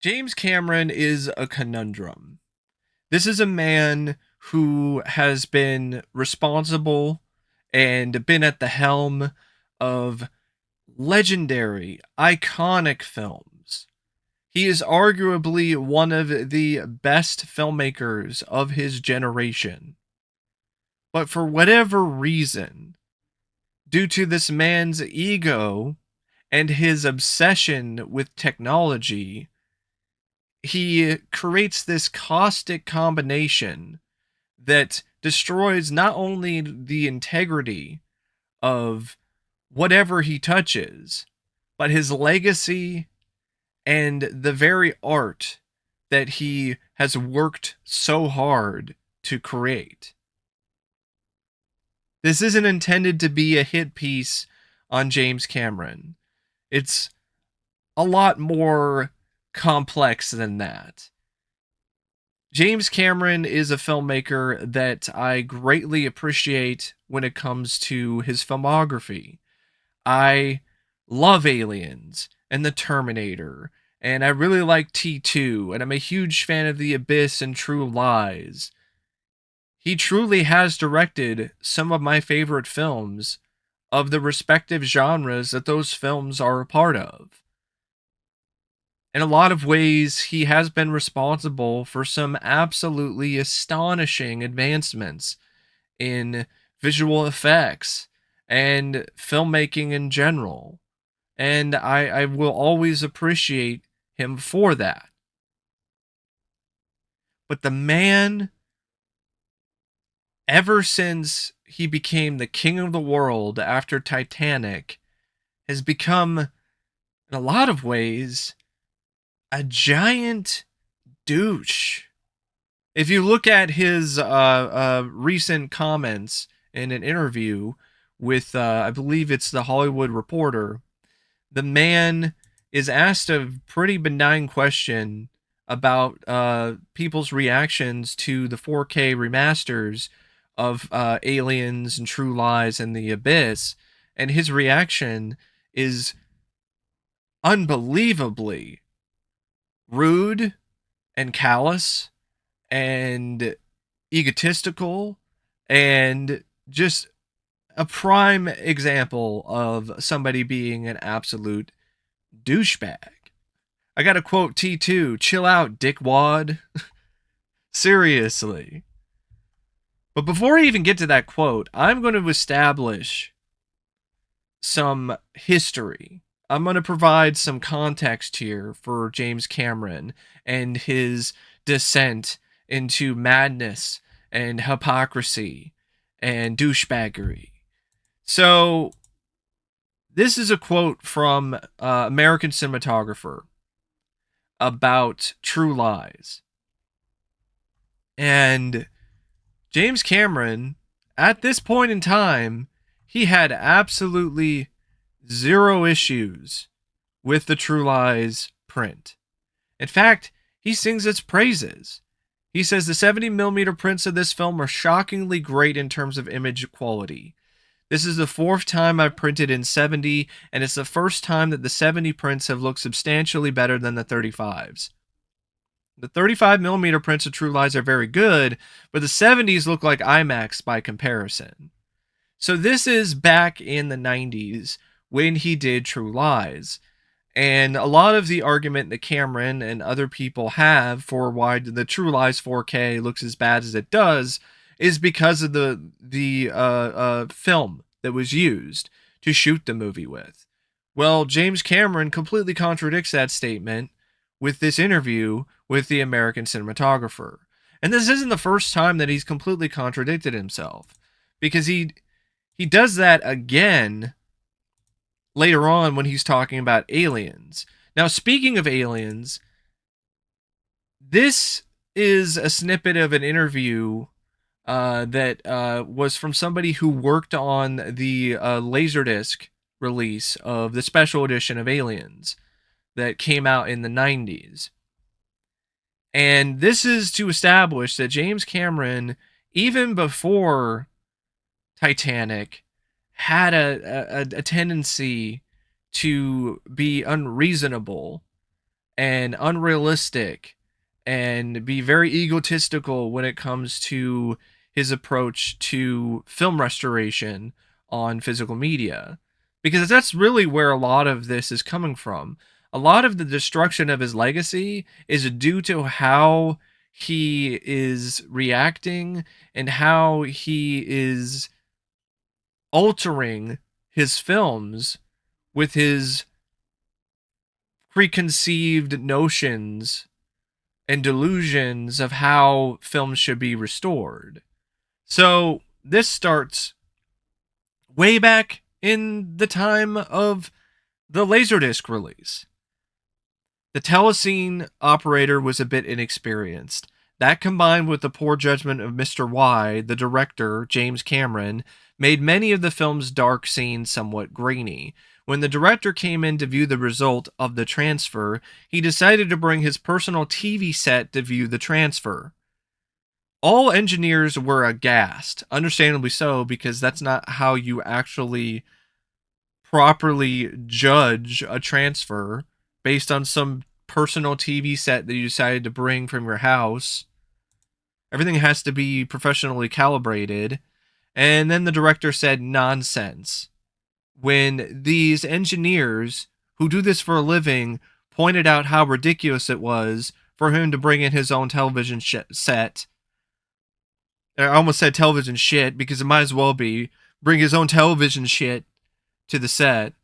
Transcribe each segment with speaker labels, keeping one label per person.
Speaker 1: James Cameron is a conundrum. This is a man who has been responsible and been at the helm of legendary, iconic films. He is arguably one of the best filmmakers of his generation. But for whatever reason, due to this man's ego and his obsession with technology, he creates this caustic combination that destroys not only the integrity of whatever he touches, but his legacy and the very art that he has worked so hard to create. This isn't intended to be a hit piece on James Cameron. It's a lot more complex than that. James Cameron is a filmmaker that I greatly appreciate when it comes to his filmography. I love Aliens and The Terminator, and I really like T2, and I'm a huge fan of The Abyss and True Lies. He truly has directed some of my favorite films of the respective genres that those films are a part of. In a lot of ways, he has been responsible for some absolutely astonishing advancements in visual effects and filmmaking in general. And I will always appreciate him for that. But the man, ever since he became the king of the world after Titanic, has become, in a lot of ways, a giant douche. If you look at his recent comments in an interview with, I believe it's the Hollywood Reporter, the man is asked a pretty benign question about people's reactions to the 4K remasters of Aliens and True Lies and The Abyss, and his reaction is unbelievably rude and callous and egotistical and just a prime example of somebody being an absolute douchebag. I gotta quote T2, chill out, dickwad. Seriously. But before I even get to that quote, I'm going to establish some history. I'm going to provide some context here for James Cameron and his descent into madness and hypocrisy and douchebaggery. So, this is a quote from American Cinematographer about True Lies. And James Cameron, at this point in time, he had absolutely zero issues with the True Lies print. In fact, he sings its praises. He says the 70mm prints of this film are shockingly great in terms of image quality. This is the fourth time I've printed in 70, and it's the first time that the 70 prints have looked substantially better than the 35s. The 35mm prints of True Lies are very good, but the 70s look like IMAX by comparison. So this is back in the 90s when he did True Lies. And a lot of the argument that Cameron and other people have for why the True Lies 4K looks as bad as it does is because of the film that was used to shoot the movie with. Well, James Cameron completely contradicts that statement with this interview with the American cinematographer. And this isn't the first time that he's completely contradicted himself, because he does that again later on when he's talking about Aliens. Now, speaking of Aliens, this is a snippet of an interview that was from somebody who worked on the Laserdisc release of the special edition of Aliens that came out in the 90s. And this is to establish that James Cameron, even before Titanic, had a tendency to be unreasonable and unrealistic and be very egotistical when it comes to his approach to film restoration on physical media. Because that's really where a lot of this is coming from. A lot of the destruction of his legacy is due to how he is reacting and how he is altering his films with his preconceived notions and delusions of how films should be restored. So this starts way back in the time of the Laserdisc release. The telecine operator was a bit inexperienced. That, combined with the poor judgment of Mr. Y, the director, James Cameron, made many of the film's dark scenes somewhat grainy. When the director came in to view the result of the transfer, he decided to bring his personal TV set to view the transfer. All engineers were aghast, understandably so, because that's not how you actually properly judge a transfer based on some personal TV set that you decided to bring from your house. Everything has to be professionally calibrated. And then the director said nonsense when these engineers who do this for a living pointed out how ridiculous it was for him to bring in his own television set. I almost said television shit because it might as well be. Bring his own television shit to the set.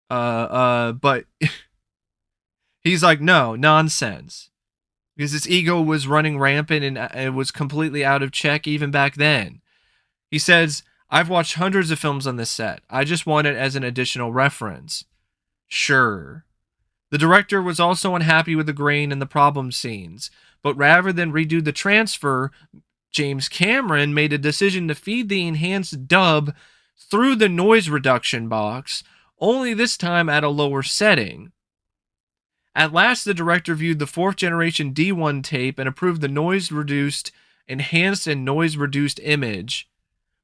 Speaker 1: But he's like, no, nonsense. Because his ego was running rampant and it was completely out of check even back then. He says, I've watched hundreds of films on this set. I just want it as an additional reference. Sure. The director was also unhappy with the grain and the problem scenes, but rather than redo the transfer, James Cameron made a decision to feed the enhanced dub through the noise reduction box, only this time at a lower setting. At last, the director viewed the 4th generation D1 tape and approved the noise-reduced, enhanced and noise-reduced image.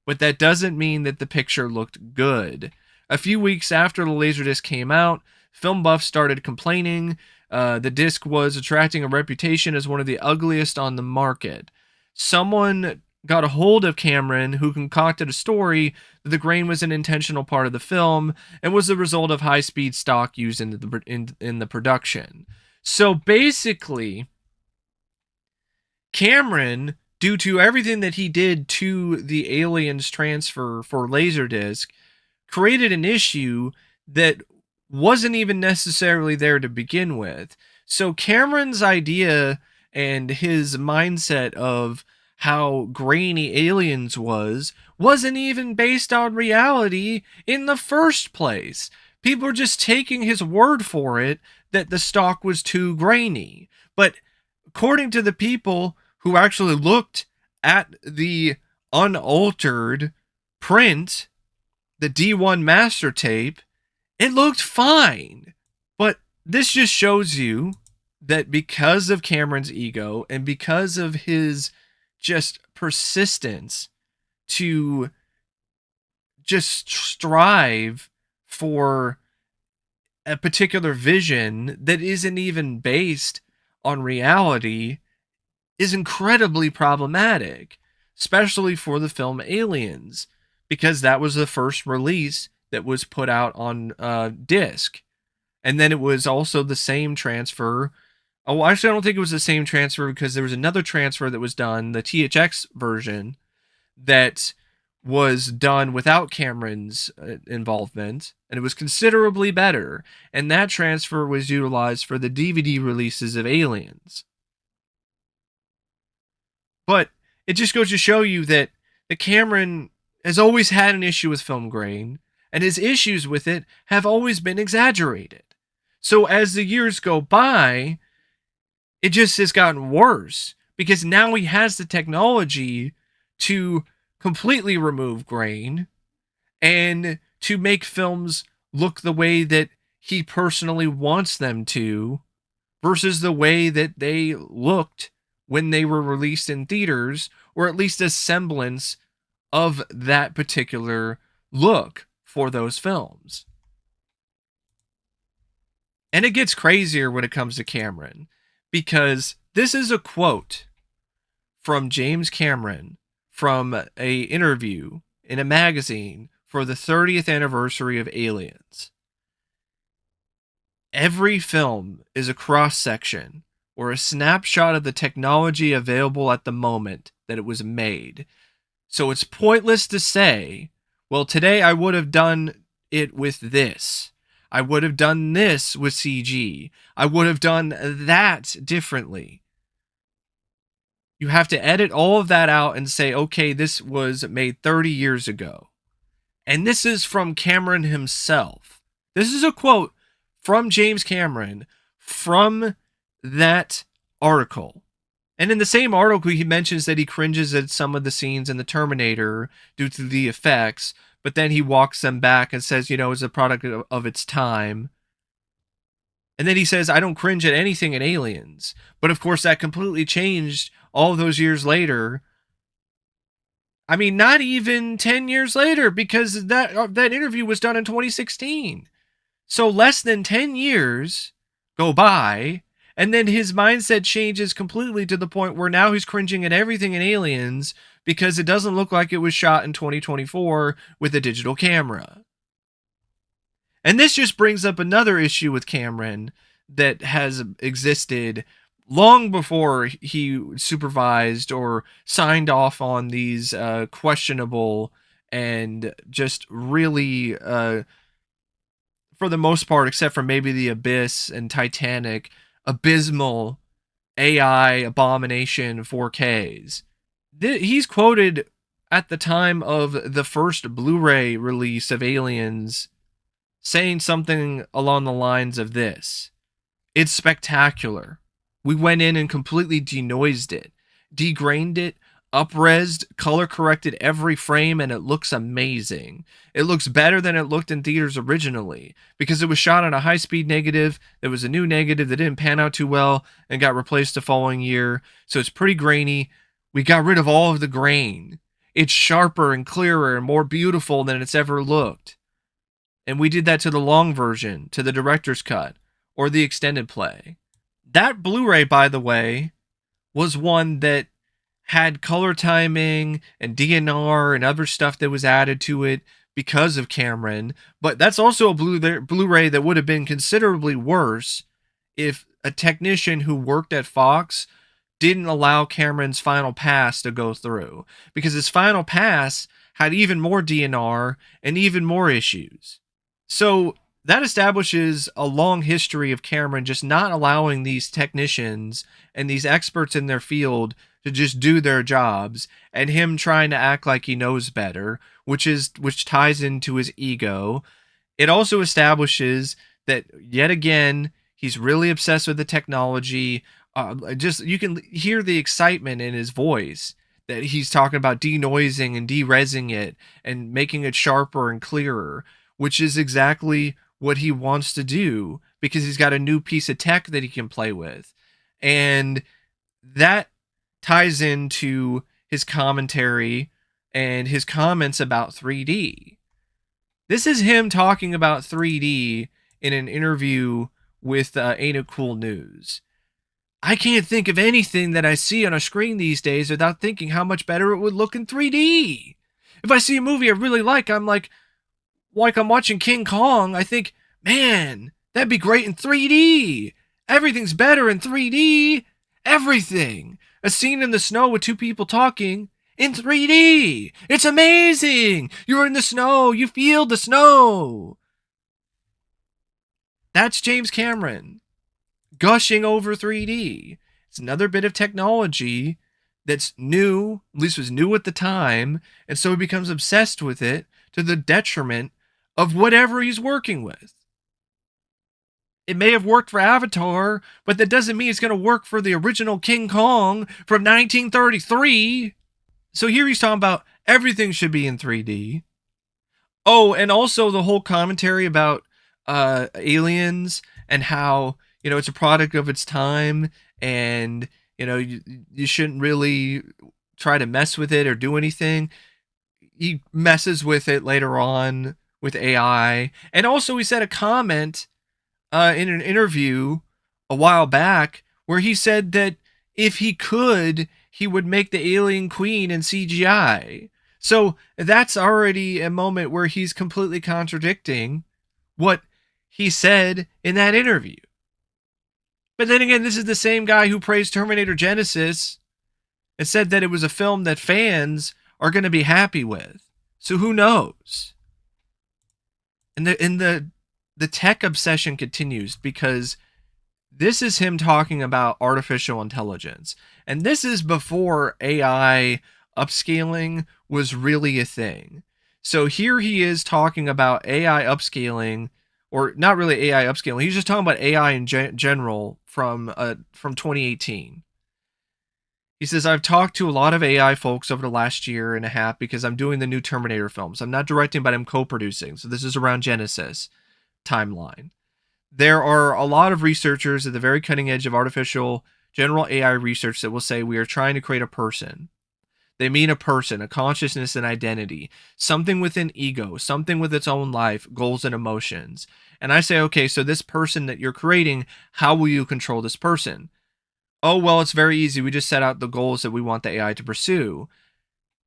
Speaker 1: But that doesn't mean that the picture looked good. A few weeks after the Laserdisc came out, film buffs started complaining. The disc was attracting a reputation as one of the ugliest on the market. Someone got a hold of Cameron, who concocted a story that the grain was an intentional part of the film and was the result of high-speed stock used in the production. So basically, Cameron, due to everything that he did to the Aliens transfer for Laserdisc, created an issue that wasn't even necessarily there to begin with. So Cameron's idea and his mindset of how grainy Aliens wasn't even based on reality in the first place. People are just taking his word for it that the stock was too grainy. But according to the people who actually looked at the unaltered print, the D1 master tape, it looked fine. But this just shows you that because of Cameron's ego and because of his just persistence to just strive for a particular vision that isn't even based on reality is incredibly problematic, especially for the film Aliens, because that was the first release that was put out on disc. And then it was also the same transfer. Oh, actually, I don't think it was the same transfer because there was another transfer that was done, the THX version, that was done without Cameron's involvement, and it was considerably better. And that transfer was utilized for the DVD releases of Aliens. But it just goes to show you that the Cameron has always had an issue with film grain, and his issues with it have always been exaggerated. So as the years go by, it just has gotten worse because now he has the technology to completely remove grain and to make films look the way that he personally wants them to versus the way that they looked when they were released in theaters, or at least a semblance of that particular look for those films. And it gets crazier when it comes to Cameron, because this is a quote from James Cameron from a interview in a magazine for the 30th anniversary of Aliens. Every film is a cross section or a snapshot of the technology available at the moment that it was made. So it's pointless to say, well, today I would have done it with this. I would have done this with CG. I would have done that differently. You have to edit all of that out and say, okay, this was made 30 years ago. And this is from Cameron himself. This is a quote from James Cameron from that article. And in the same article, he mentions that he cringes at some of the scenes in The Terminator due to the effects, but then he walks them back and says, it's a product of its time. And then he says, I don't cringe at anything in Aliens. But of course, that completely changed all those years later. I mean, not even 10 years later, because that interview was done in 2016. So less than 10 years go by, and then his mindset changes completely to the point where now he's cringing at everything in Aliens because it doesn't look like it was shot in 2024 with a digital camera. And this just brings up another issue with Cameron that has existed long before he supervised or signed off on these questionable and just really, for the most part, except for maybe The Abyss and Titanic, abysmal AI abomination 4Ks. He's quoted at the time of the first Blu-ray release of Aliens saying something along the lines of this: it's spectacular. We went in and completely denoised it, degrained it, upresed, color corrected every frame, and it looks amazing. It looks better than it looked in theaters originally because it was shot on a high-speed negative. There was a new negative that didn't pan out too well and got replaced the following year, so it's pretty grainy. We got rid of all of the grain. It's sharper and clearer and more beautiful than it's ever looked. And we did that to the long version, to the director's cut, or the extended play. That Blu-ray, by the way, was one that had color timing and DNR and other stuff that was added to it because of Cameron. But that's also a Blu-ray that would have been considerably worse if a technician who worked at Fox didn't allow Cameron's final pass to go through. Because his final pass had even more DNR and even more issues. So that establishes a long history of Cameron just not allowing these technicians and these experts in their field to just do their jobs, and him trying to act like he knows better, which ties into his ego. It also establishes that, yet again, he's really obsessed with the technology. You can hear the excitement in his voice that he's talking about denoising and de-resing it and making it sharper and clearer, which is exactly what he wants to do because he's got a new piece of tech that he can play with. And that ties into his commentary and his comments about 3D. This is him talking about 3D in an interview with Ain't It Cool News. I can't think of anything that I see on a screen these days without thinking how much better it would look in 3D. If I see a movie I really like I'm watching King Kong, I think, man, that'd be great in 3D. Everything's better in 3D. Everything. A scene in the snow with two people talking in 3D. It's amazing. You're in the snow. You feel the snow. That's James Cameron gushing over 3D. It's another bit of technology that's new, at least was new at the time, and so he becomes obsessed with it to the detriment of whatever he's working with. It may have worked for Avatar, but that doesn't mean it's going to work for the original King Kong from 1933. So here he's talking about everything should be in 3D. Oh, and also the whole commentary about Aliens and how, it's a product of its time and, you shouldn't really try to mess with it or do anything. He messes with it later on with AI. And also he said a comment in an interview a while back where he said that if he could, he would make the alien queen in CGI. So that's already a moment where he's completely contradicting what he said in that interview. But then again, this is the same guy who praised Terminator Genesis and said that it was a film that fans are going to be happy with. So who knows? And the tech obsession continues because this is him talking about artificial intelligence. And this is before AI upscaling was really a thing. So here he is talking about AI upscaling, or not really AI upscaling. He's just talking about AI in general from 2018. He says, I've talked to a lot of AI folks over the last year and a half because I'm doing the new Terminator films. I'm not directing, but I'm co-producing. So this is around Genesis timeline. There are a lot of researchers at the very cutting edge of artificial general AI research that will say we are trying to create a person. They mean a person, a consciousness and identity, something with an ego, something with its own life, goals and emotions. And I say, okay, so this person that you're creating, how will you control this person? Oh, well, it's very easy. We just set out the goals that we want the AI to pursue.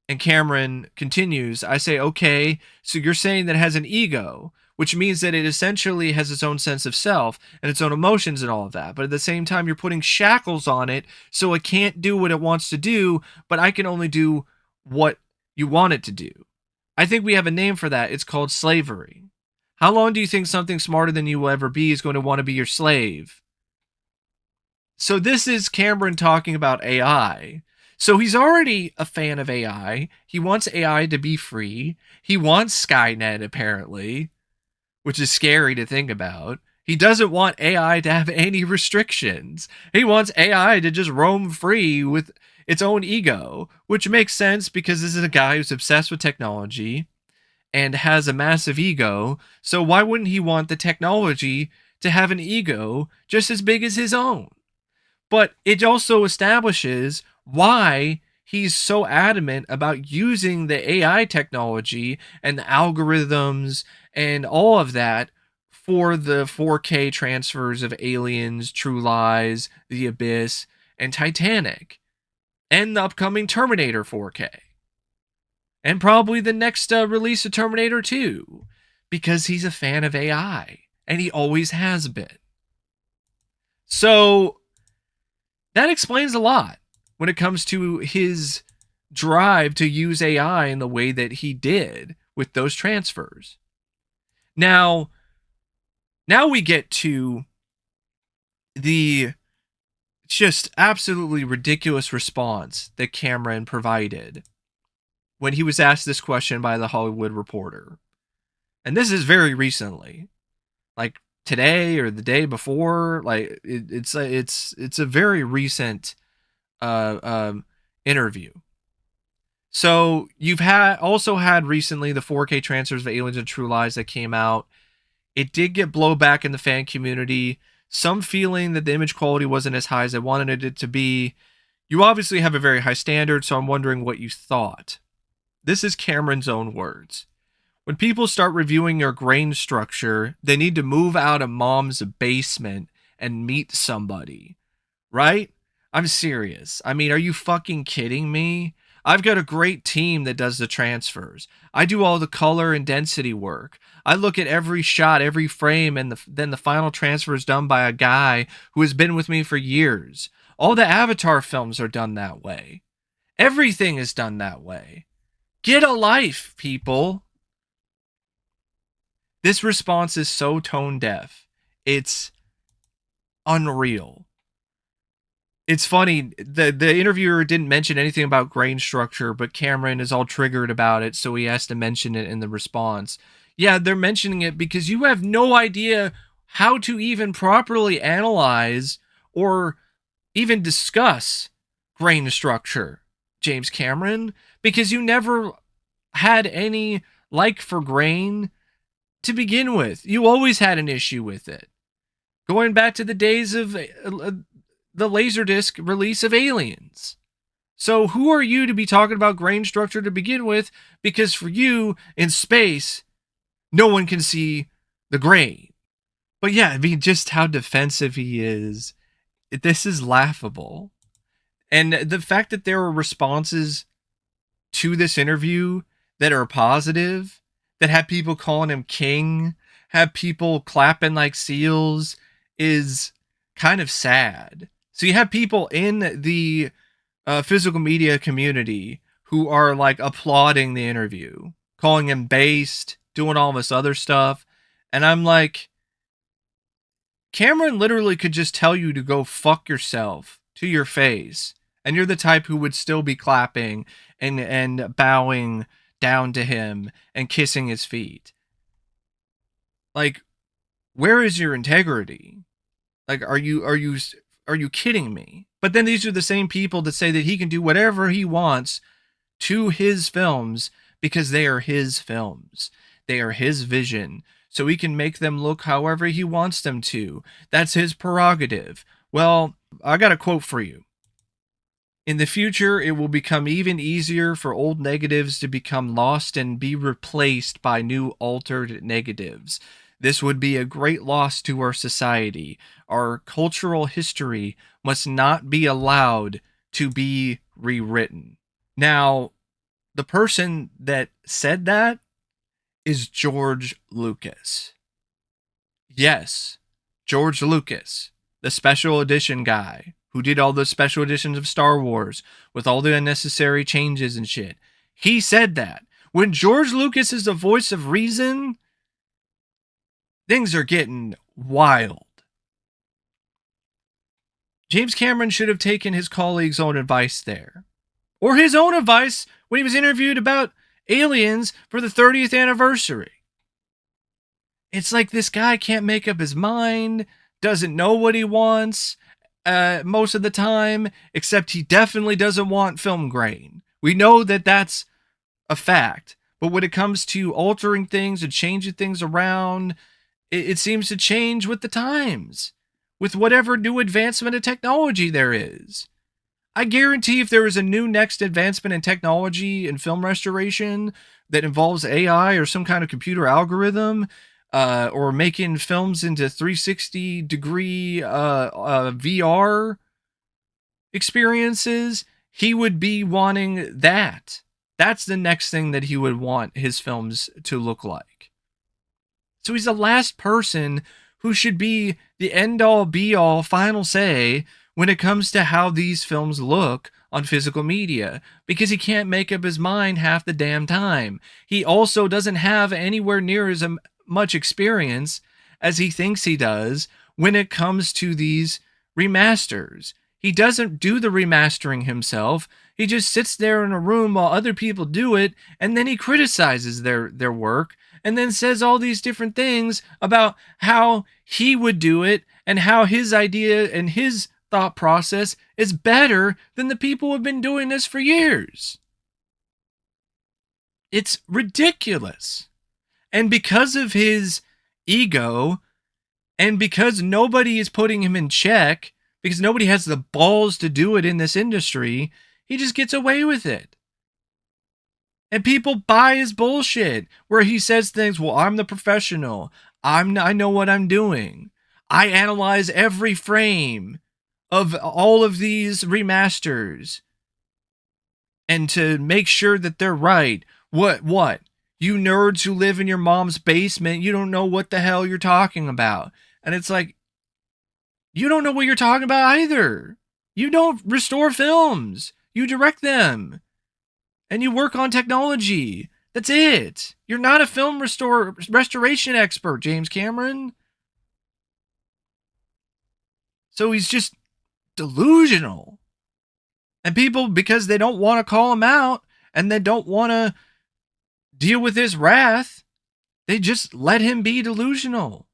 Speaker 1: And Cameron continues, I say, okay, so you're saying that it has an ego, which means that it essentially has its own sense of self and its own emotions and all of that. But at the same time, you're putting shackles on it so it can't do what it wants to do, but I can only do what you want it to do. I think we have a name for that. It's called slavery. How long do you think something smarter than you will ever be is going to want to be your slave? So this is Cameron talking about AI. So he's already a fan of AI. He wants AI to be free. He wants Skynet, apparently, which is scary to think about. He doesn't want AI to have any restrictions. He wants AI to just roam free with its own ego, which makes sense because this is a guy who's obsessed with technology and has a massive ego. So why wouldn't he want the technology to have an ego just as big as his own? But it also establishes why he's so adamant about using the AI technology and the algorithms and all of that for the 4K transfers of Aliens, True Lies, The Abyss, and Titanic, and the upcoming Terminator 4K, and probably the next release of Terminator 2, because he's a fan of AI, and he always has been. So that explains a lot when it comes to his drive to use AI in the way that he did with those transfers. Now we get to the just absolutely ridiculous response that Cameron provided when he was asked this question by the Hollywood Reporter. And this is very recently, like today or the day before. Like it's a very recent interview. So you've also had recently the 4K transfers of Aliens and True Lies that came out. It did get blowback in the fan community, some feeling that the image quality wasn't as high as they wanted it to be. You obviously have a very high standard, so I'm wondering what you thought. This is Cameron's own words. When people start reviewing your grain structure, they need to move out of mom's basement and meet somebody, right? I'm serious. I mean, are you fucking kidding me? I've got a great team that does the transfers. I do all the color and density work. I look at every shot, every frame, and then the final transfer is done by a guy who has been with me for years. All the Avatar films are done that way. Everything is done that way. Get a life, people. This response is so tone deaf. It's unreal. It's funny, the interviewer didn't mention anything about grain structure, but Cameron is all triggered about it, so he has to mention it in the response. Yeah, they're mentioning it because you have no idea how to even properly analyze or even discuss grain structure, James Cameron, because you never had any like for grain to begin with. You always had an issue with it. Going back to the days of the Laserdisc release of Aliens. So who are you to be talking about grain structure to begin with? Because for you, in space, no one can see the grain. But yeah, I mean, just how defensive he is. This is laughable. And the fact that there are responses to this interview that are positive, that have people calling him king, have people clapping like seals, is kind of sad. So you have people in the physical media community who are like applauding the interview, calling him based, doing all this other stuff. And I'm like, Cameron literally could just tell you to go fuck yourself to your face. And you're the type who would still be clapping and bowing down to him and kissing his feet. Like, where is your integrity? Like, are you kidding me? But then these are the same people that say that he can do whatever he wants to his films because they are his films. They are his vision. So he can make them look however he wants them to. That's his prerogative. Well, I got a quote for you. In the future, it will become even easier for old negatives to become lost and be replaced by new altered negatives. This would be a great loss to our society. Our cultural history must not be allowed to be rewritten. Now, the person that said that is George Lucas. Yes, George Lucas, the special edition guy who did all the special editions of Star Wars with all the unnecessary changes and shit. He said that. When George Lucas is the voice of reason, things are getting wild. James Cameron should have taken his colleagues' own advice there. Or his own advice when he was interviewed about Aliens for the 30th anniversary. It's like this guy can't make up his mind, doesn't know what he wants most of the time, except he definitely doesn't want film grain. We know that that's a fact. But when it comes to altering things and changing things around, it seems to change with the times, with whatever new advancement of technology there is. I guarantee if there is a new next advancement in technology and film restoration that involves AI or some kind of computer algorithm, or making films into 360-degree VR experiences, he would be wanting that. That's the next thing that he would want his films to look like. So he's the last person who should be the end-all, be-all, final say when it comes to how these films look on physical media, because he can't make up his mind half the damn time. He also doesn't have anywhere near as much experience as he thinks he does when it comes to these remasters. He doesn't do the remastering himself. He just sits there in a room while other people do it, and then he criticizes their work, and then says all these different things about how he would do it and how his idea and his thought process is better than the people who have been doing this for years. It's ridiculous. And because of his ego, and because nobody is putting him in check, because nobody has the balls to do it in this industry, he just gets away with it. And people buy his bullshit where he says things, well, I'm the professional. I know what I'm doing. I analyze every frame of all of these remasters and to make sure that they're right. What? You nerds who live in your mom's basement, you don't know what the hell you're talking about. And it's like, you don't know what you're talking about either. You don't restore films. You direct them. And you work on technology. That's it. You're not a film restoration expert, James Cameron. So he's just delusional. And people, because they don't want to call him out and they don't want to deal with his wrath, they just let him be delusional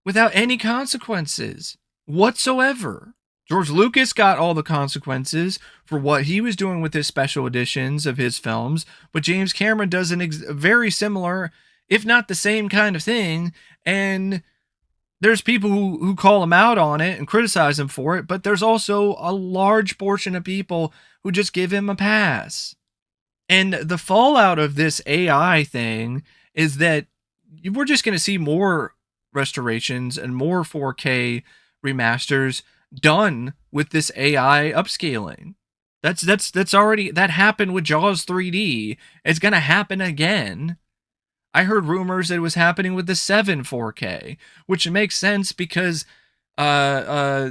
Speaker 1: without any consequences whatsoever. George Lucas got all the consequences for what he was doing with his special editions of his films, but James Cameron does a very similar, if not the same kind of thing, and there's people who call him out on it and criticize him for it, but there's also a large portion of people who just give him a pass. And the fallout of this AI thing is that we're just going to see more restorations and more 4K remasters done with this AI upscaling. That's already that happened with Jaws 3D. It's gonna happen again. I heard rumors that it was happening with the 7 4K, which makes sense because uh,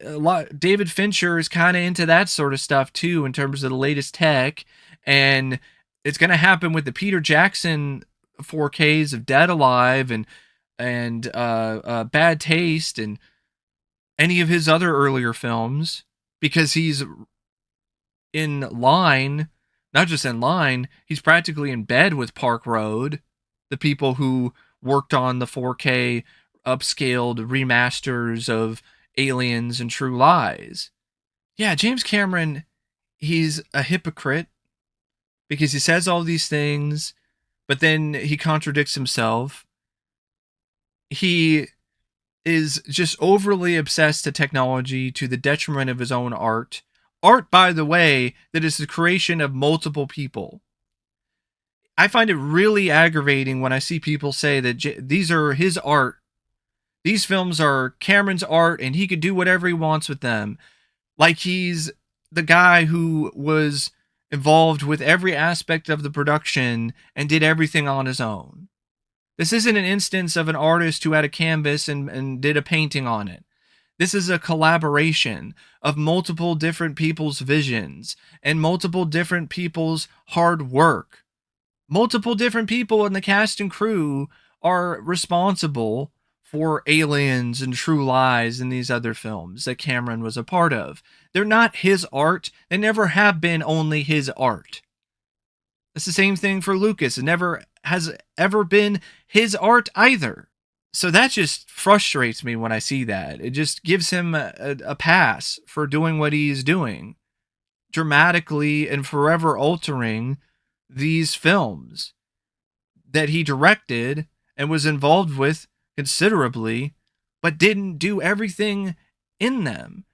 Speaker 1: uh, David Fincher is kind of into that sort of stuff too in terms of the latest tech, and it's gonna happen with the Peter Jackson 4Ks of Dead Alive and Bad Taste and any of his other earlier films because he's in line, not just in line, he's practically in bed with Park Road, the people who worked on the 4K upscaled remasters of Aliens and True Lies. Yeah, James Cameron, he's a hypocrite because he says all these things, but then he contradicts himself. He is just overly obsessed to technology to the detriment of his own art. Art, by the way, that is the creation of multiple people. I find it really aggravating when I see people say that these are his art. These films are Cameron's art and he could do whatever he wants with them. Like he's the guy who was involved with every aspect of the production and did everything on his own. This isn't an instance of an artist who had a canvas and did a painting on it. This is a collaboration of multiple different people's visions and multiple different people's hard work. Multiple different people in the cast and crew are responsible for Aliens and True Lies and these other films that Cameron was a part of. They're not his art. They never have been only his art. It's the same thing for Lucas. It never has ever been his art either. So that just frustrates me when I see that. It just gives him a pass for doing what he's doing, dramatically and forever altering these films that he directed and was involved with considerably, but didn't do everything in them.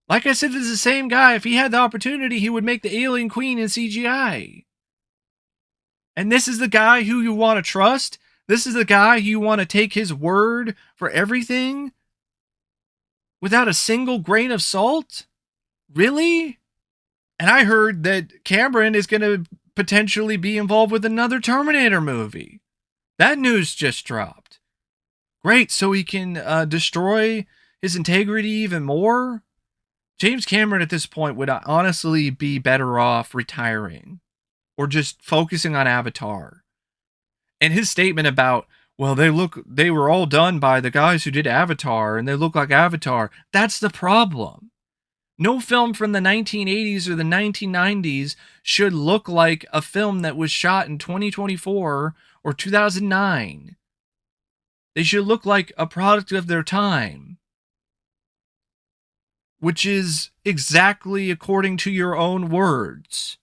Speaker 1: Like I said, this is the same guy. If he had the opportunity, he would make the Alien Queen in CGI. And this is the guy who you want to trust? This is the guy who you want to take his word for everything? Without a single grain of salt? Really? And I heard that Cameron is going to potentially be involved with another Terminator movie. That news just dropped. Great, so he can destroy his integrity even more? James Cameron at this point would honestly be better off retiring or just focusing on Avatar. And his statement about, well, they were all done by the guys who did Avatar and they look like Avatar. That's the problem. No film from the 1980s or the 1990s should look like a film that was shot in 2024 or 2009. They should look like a product of their time, which is exactly according to your own words.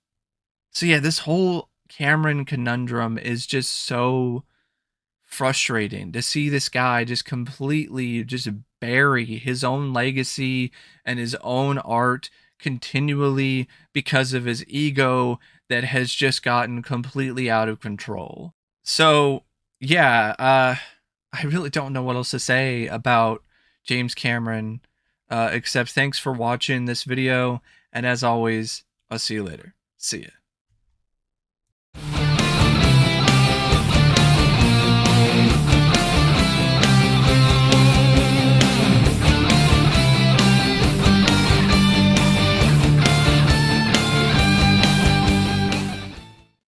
Speaker 1: So yeah, this whole Cameron conundrum is just so frustrating to see this guy just completely just bury his own legacy and his own art continually because of his ego that has just gotten completely out of control. So yeah, I really don't know what else to say about James Cameron, except thanks for watching this video, and as always, I'll see you later. See ya.